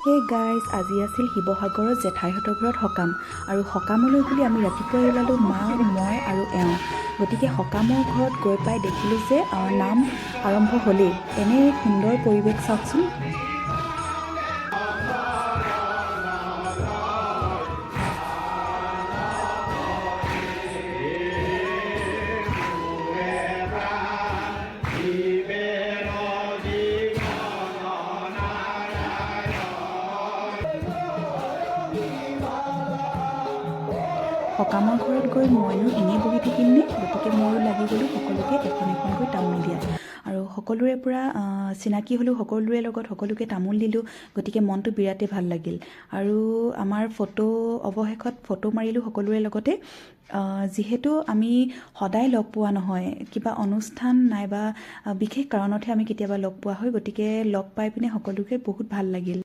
Hey guys, আজি আছিল শিৱসাগৰৰ জেঠাইহঁতৰ ঘৰত সকাম আৰু সকামলৈ বুলি আমি ৰাতিপুৱাই ওলালোঁ, মা মই আৰু এওঁ। গতিকে সকামৰ ঘৰত গৈ পাই দেখিলোঁ যে নাম আৰম্ভ হ'লেই। এনে এক সুন্দৰ পৰিৱেশ চাওকচোন। সকামৰ ঘৰত গৈ মইনো এনেই বহি থাকিমনে, গতিকে ময়ো লাগি গ'লোঁ সকলোকে এখন এখনকৈ তামোল দিয়াত। আৰু সকলোৰে পৰা চিনাকি হ'লোঁ, সকলোৰে লগত সকলোকে তামোল দিলোঁ। গতিকে মনটো বিৰাটেই ভাল লাগিল। আৰু আমাৰ অৱশেষত ফটো মাৰিলোঁ সকলোৰে লগতে। যিহেতু আমি সদায় লগ পোৱা নহয়, কিবা অনুষ্ঠান নাইবা বিশেষ কাৰণতহে আমি কেতিয়াবা লগ পোৱা হয়, গতিকে লগ পাই পিনে সকলোকে বহুত ভাল লাগিল।